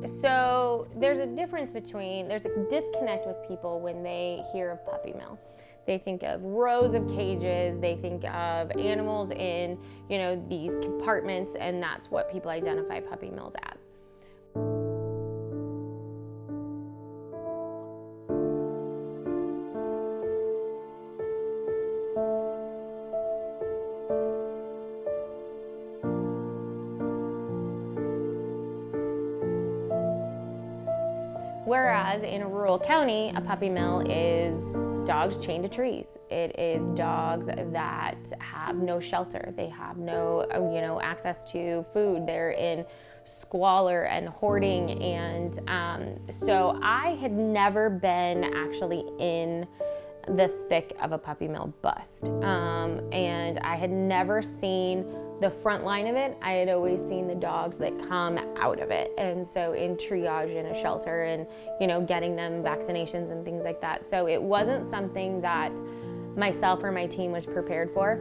So there's a disconnect with people when they hear of puppy mill. They think of rows of cages, they think of animals in, these compartments, and that's what people identify puppy mills as. Whereas in a rural county, a puppy mill is dogs chained to trees. It is dogs that have no shelter. They have no, access to food. They're in squalor and hoarding. And so I had never been actually in the thick of a puppy mill bust. And I had never seen the front line of it. I had always seen the dogs that come out of it. And so in triage in a shelter and, getting them vaccinations and things like that. So it wasn't something that myself or my team was prepared for.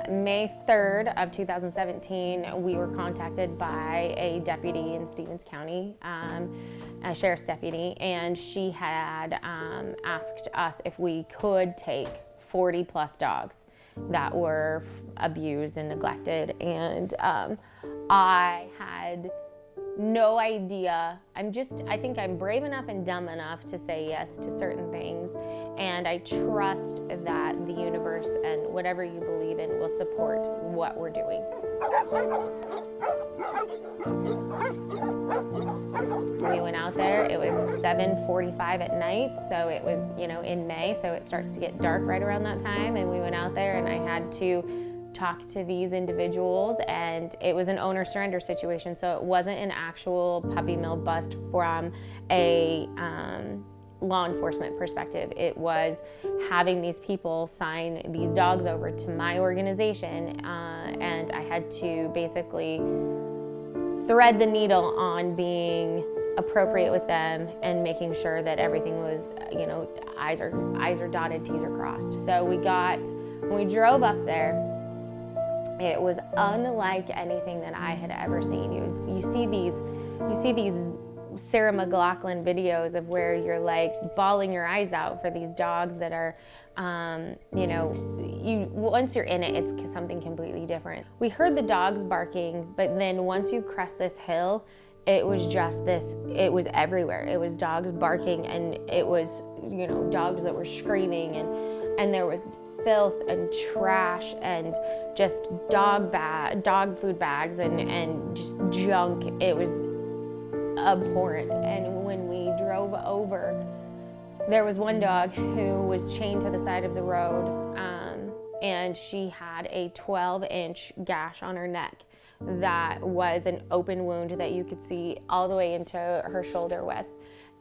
May 3rd of 2017, we were contacted by a deputy in Stevens County, a sheriff's deputy, and she had asked us if we could take 40 plus dogs that were abused and neglected. And I had no idea. I think I'm brave enough and dumb enough to say yes to certain things. And I trust that the universe and whatever you believe in will support what we're doing. We went out there, it was 7:45 at night, so it was, in May, so it starts to get dark right around that time, and we went out there and I had to talk to these individuals, and it was an owner surrender situation, so it wasn't an actual puppy mill bust from a law enforcement perspective. It was having these people sign these dogs over to my organization, and I had to basically thread the needle on being appropriate with them and making sure that everything was, I's are dotted, T's are crossed. So when we drove up there, it was unlike anything that I had ever seen. You see these Sarah McLachlan videos of where you're like bawling your eyes out for these dogs that are, once you're in it, it's something completely different. We heard the dogs barking, but then once you crest this hill, it was everywhere. It was dogs barking, and it was, dogs that were screaming, and there was filth and trash and just dog food bags and just junk. It was abhorrent. And when we drove over, there was one dog who was chained to the side of the road, and she had a 12-inch gash on her neck that was an open wound that you could see all the way into her shoulder width.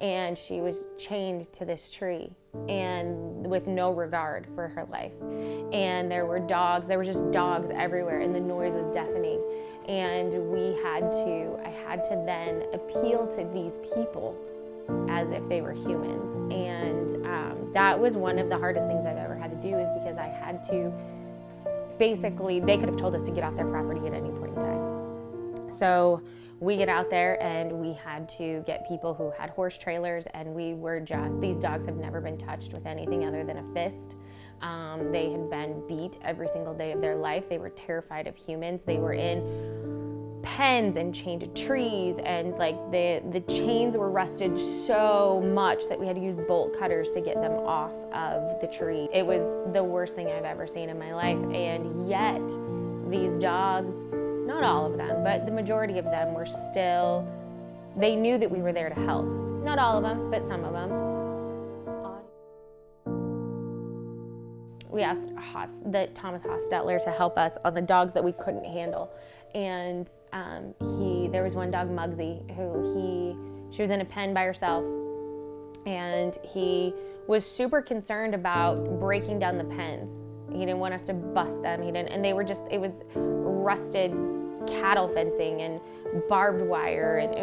And she was chained to this tree and with no regard for her life. And there were just dogs everywhere, and the noise was deafening. And I had to then appeal to these people as if they were humans. And that was one of the hardest things I've ever had to do, is because I had to basically, they could have told us to get off their property at any point in time. So we get out there and we had to get people who had horse trailers, and these dogs have never been touched with anything other than a fist. They had been beat every single day of their life. They were terrified of humans. They were in pens and chained to trees, and like the chains were rusted so much that we had to use bolt cutters to get them off of the tree. It was the worst thing I've ever seen in my life, and yet these dogs, not all of them, but the majority of them they knew that we were there to help. Not all of them, but some of them. We asked Thomas Hostetler to help us on the dogs that we couldn't handle. And there was one dog, Muggsy, she was in a pen by herself, and he was super concerned about breaking down the pens. He didn't want us to bust them. And it was rusted cattle fencing and barbed wire, and it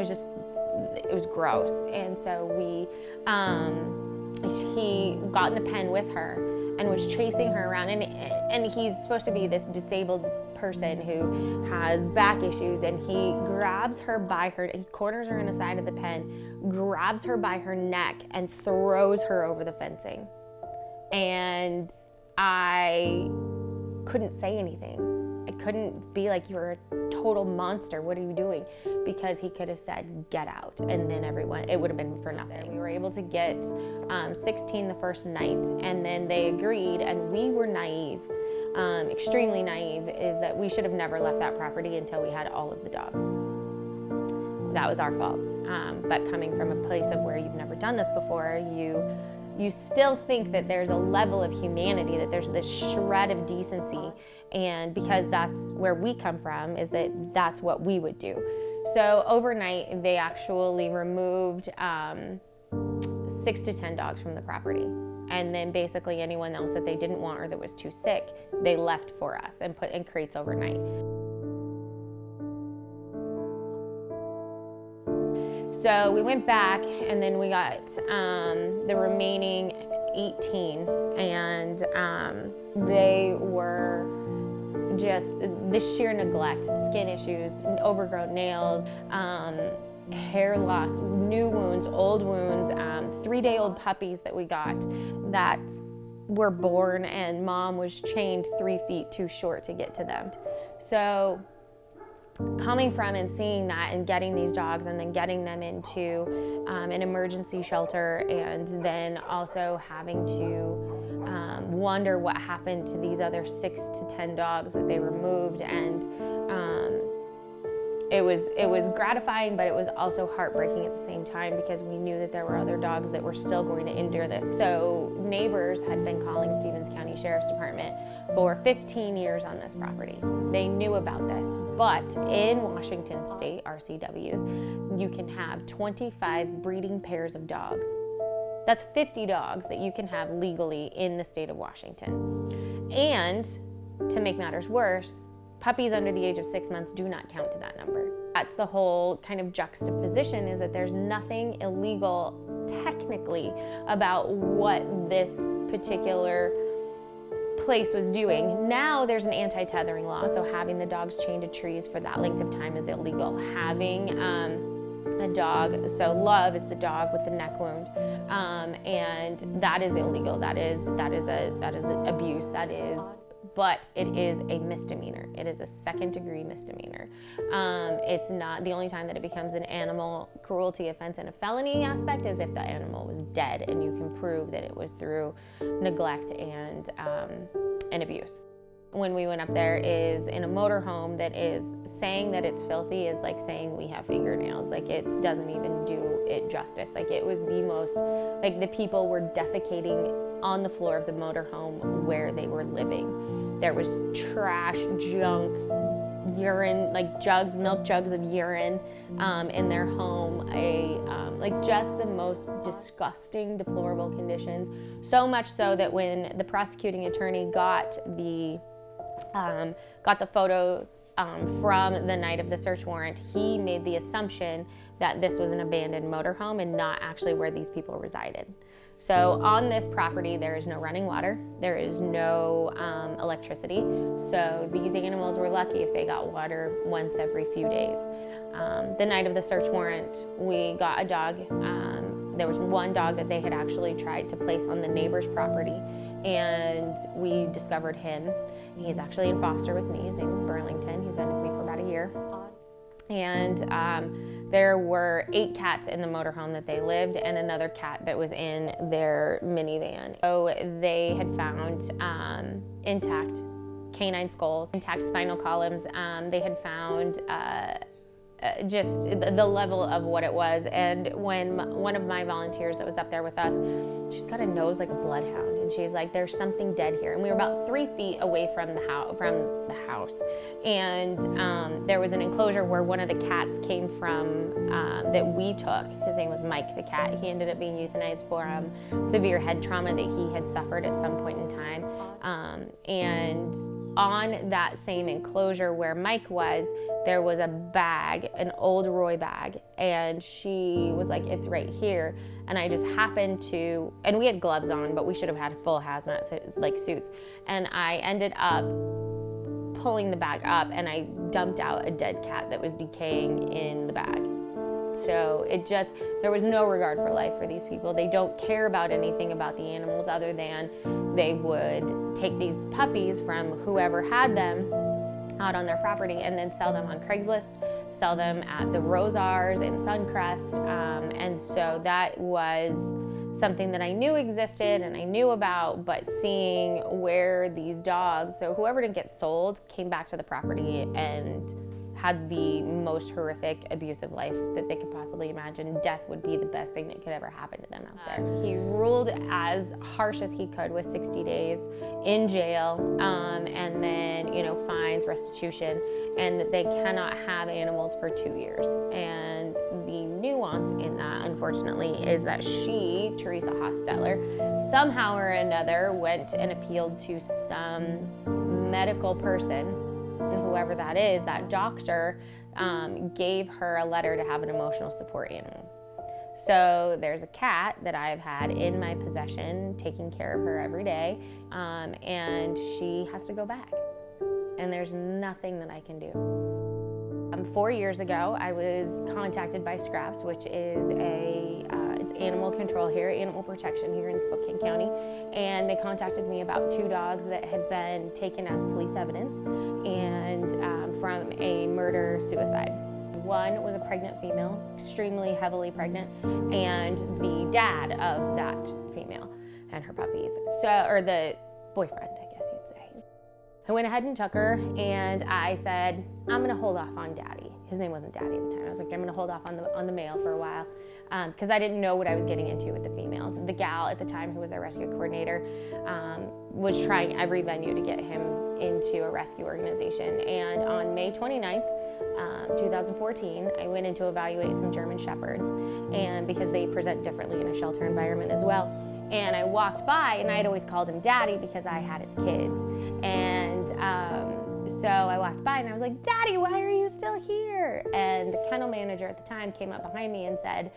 was gross. And so he got in the pen with her, and was chasing her around. And he's supposed to be this disabled person who has back issues, and he grabs her by her, he corners her in the side of the pen, grabs her by her neck and throws her over the fencing. And I couldn't say anything. I couldn't be like, you're a total monster, what are you doing? Because he could have said, get out, and then it would have been for nothing. We were able to get 16 the first night, and then they agreed, and we were naive, extremely naive, is that we should have never left that property until we had all of the dogs. That was our fault. But coming from a place of where you've never done this before, you still think that there's a level of humanity, that there's this shred of decency, and because that's where we come from, is that that's what we would do. So overnight, they actually removed 6 to 10 dogs from the property, and then basically anyone else that they didn't want or that was too sick, they left for us and put in crates overnight. So we went back, and then we got the remaining 18, and they were just the sheer neglect, skin issues, overgrown nails, hair loss, new wounds, old wounds, 3-day-old puppies that we got that were born and mom was chained 3 feet too short to get to them. So coming from and seeing that and getting these dogs and then getting them into an emergency shelter, and then also having to wonder what happened to these other 6 to 10 dogs that they removed, and it was gratifying, but it was also heartbreaking at the same time, because we knew that there were other dogs that were still going to endure this. So neighbors had been calling Stevens County Sheriff's Department for 15 years on this property. They knew about this, but in Washington State RCWs, you can have 25 breeding pairs of dogs. That's 50 dogs that you can have legally in the state of Washington. And to make matters worse, puppies under the age of 6 months do not count to that number. That's the whole kind of juxtaposition, is that there's nothing illegal technically about what this particular place was doing. Now there's an anti-tethering law, so having the dogs chained to trees for that length of time is illegal. Having a dog, so Love is the dog with the neck wound, and that is illegal. That is abuse. But it is a misdemeanor. It is a second-degree misdemeanor. It's not the only time that it becomes an animal cruelty offense and a felony aspect is if the animal was dead and you can prove that it was through neglect and abuse. When we went up there is in a motorhome that is saying that it's filthy is like saying we have fingernails. Like, it doesn't even do it justice. Like, it was the most, like, the people were defecating on the floor of the motorhome where they were living. There was trash, junk, urine, like jugs, milk jugs of urine in their home. Like, just the most disgusting, deplorable conditions. So much so that when the prosecuting attorney got the photos from the night of the search warrant, he made the assumption that this was an abandoned motorhome and not actually where these people resided. So on this property, there is no running water, there is no electricity, so these animals were lucky if they got water once every few days. The night of the search warrant, we got a dog. There was one dog that they had actually tried to place on the neighbor's property, and we discovered him. He's actually in foster with me. His name is Burlington. He's been with me for about a year. And there were 8 cats in the motorhome that they lived, and another cat that was in their minivan. So they had found intact canine skulls, intact spinal columns. They had found just the level of what it was. And when one of my volunteers that was up there with us, she's got a nose like a bloodhound, and she's like, there's something dead here. And we were about 3 feet away from the house, and there was an enclosure where one of the cats came from that we took. His name was Mike the cat. He ended up being euthanized for severe head trauma that he had suffered at some point in time, and on that same enclosure where Mike was, there was a bag, an old Roy bag, and she was like, it's right here. And I just happened to, and we had gloves on, but we should have had full hazmat like suits. And I ended up pulling the bag up, and I dumped out a dead cat that was decaying in the bag. So there was no regard for life for these people. They don't care about anything about the animals other than they would take these puppies from whoever had them out on their property and then sell them on Craigslist, sell them at the Rosars in Suncrest. And so that was something that I knew existed and I knew about, but seeing where these dogs, so whoever didn't get sold, came back to the property and had the most horrific, abusive life that they could possibly imagine. Death would be the best thing that could ever happen to them out there. He ruled as harsh as he could with 60 days in jail, and then, fines, restitution, and that they cannot have animals for 2 years. And the nuance in that, unfortunately, is that she, Teresa Hostetler, somehow or another went and appealed to some medical person, whoever that is, that doctor, gave her a letter to have an emotional support animal. So there's a cat that I've had in my possession, taking care of her every day, and she has to go back. And there's nothing that I can do. 4 years ago, I was contacted by Scraps, which is it's animal control here, animal protection here in Spokane County, and they contacted me about 2 dogs that had been taken as police evidence and from a murder-suicide. One was a pregnant female, extremely heavily pregnant, and the dad of that female and her puppies, or the boyfriend, I guess you'd say. I went ahead and took her, and I said, I'm gonna hold off on Daddy. His name wasn't Daddy at the time. I was like, I'm gonna hold off on the male for a while, because I didn't know what I was getting into with the females. The gal at the time, who was our rescue coordinator, was trying every venue to get him into a rescue organization. And on May 29th, 2014, I went in to evaluate some German Shepherds, and because they present differently in a shelter environment as well. And I walked by, and I had always called him Daddy because I had his kids. And so I walked by, and I was like, Daddy, why are you still here? And the kennel manager at the time came up behind me and said,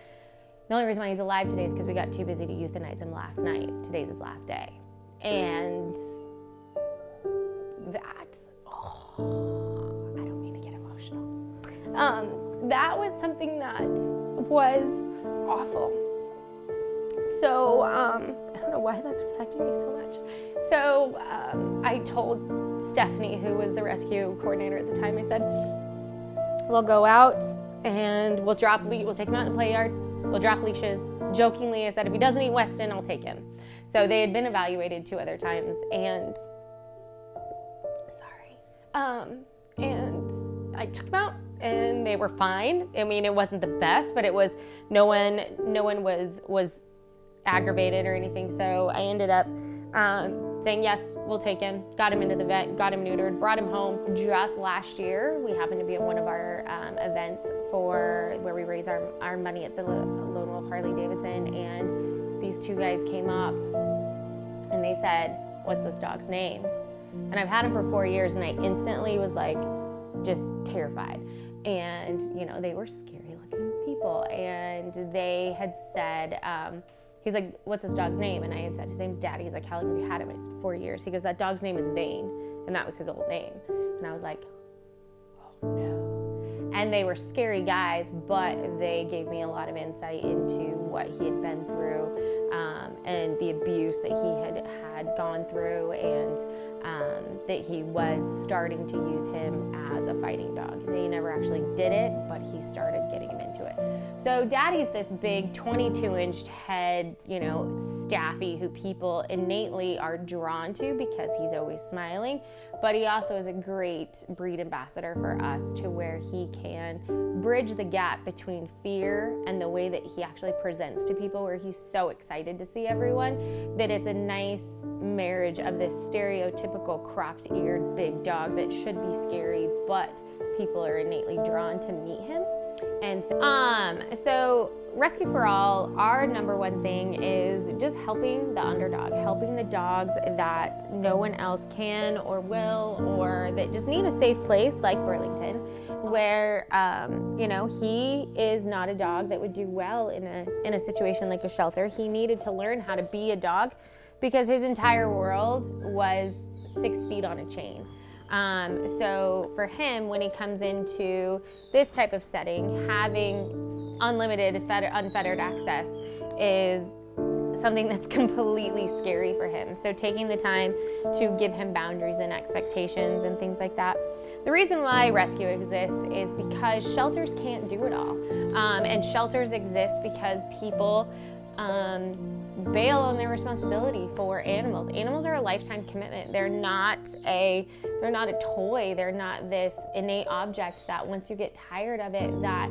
the only reason why he's alive today is because we got too busy to euthanize him last night. Today's his last day. And that, I don't mean to get emotional. That was something that was awful. So, I don't know why that's affecting me so much. So, I told Stephanie, who was the rescue coordinator at the time, I said, we'll go out and we'll take him out in the play yard, we'll drop leashes. Jokingly, I said, if he doesn't eat Weston, I'll take him. So they had been evaluated 2 other times, and I took them out, and they were fine. I mean, it wasn't the best, but it was, no one was aggravated or anything. So I ended up saying, yes, we'll take him. Got him into the vet, got him neutered, brought him home. Just last year, we happened to be at one of our events where we raise our money at the Lone Wolf Harley Davidson, and these 2 guys came up and they said, what's this dog's name? And I've had him for 4 years, and I instantly was like, just terrified. And, they were scary looking people, and they had said, he's like, what's this dog's name? And I had said, his name's Daddy. He's like, how long have you had him? For 4 years. He goes, that dog's name is Vane. And that was his old name. And I was like, oh no. And they were scary guys, but they gave me a lot of insight into what he had been through, and the abuse that he had gone through, and that he was starting to use him as a fighting dog. They never actually did it, but he started getting him into it. So Daddy's this big 22-inch head, staffy, who people innately are drawn to because he's always smiling, but he also is a great breed ambassador for us, to where he can bridge the gap between fear and the way that he actually presents to people, where he's so excited to see everyone, that it's a nice marriage of this stereotypical cropped-eared big dog that should be scary, but people are innately drawn to meet him. And so Rescue for All, our number one thing is just helping the underdog, helping the dogs that no one else can or will, or that just need a safe place like Burlington, where he is not a dog that would do well in a situation like a shelter. He needed to learn how to be a dog because his entire world was 6 feet on a chain. So for him, when he comes into this type of setting, having unlimited, unfettered access is something that's completely scary for him. So taking the time to give him boundaries and expectations and things like that. The reason why Rescue exists is because shelters can't do it all. And shelters exist because people bail on their responsibility for animals. Animals are a lifetime commitment. They're not a toy. They're not this innate object that once you get tired of it, that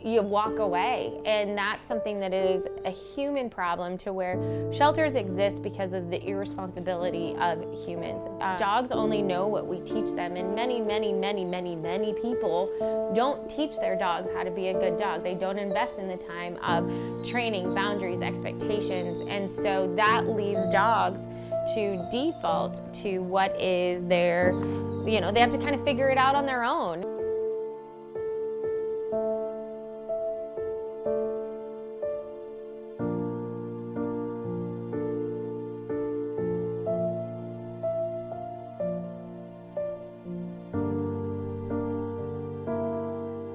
you walk away. And that's something that is a human problem, to where shelters exist because of the irresponsibility of humans. Dogs only know what we teach them, and many, many, many, many, many people don't teach their dogs how to be a good dog. They don't invest in the time of training, boundaries, expectations, and so that leaves dogs to default to what is their, they have to kind of figure it out on their own.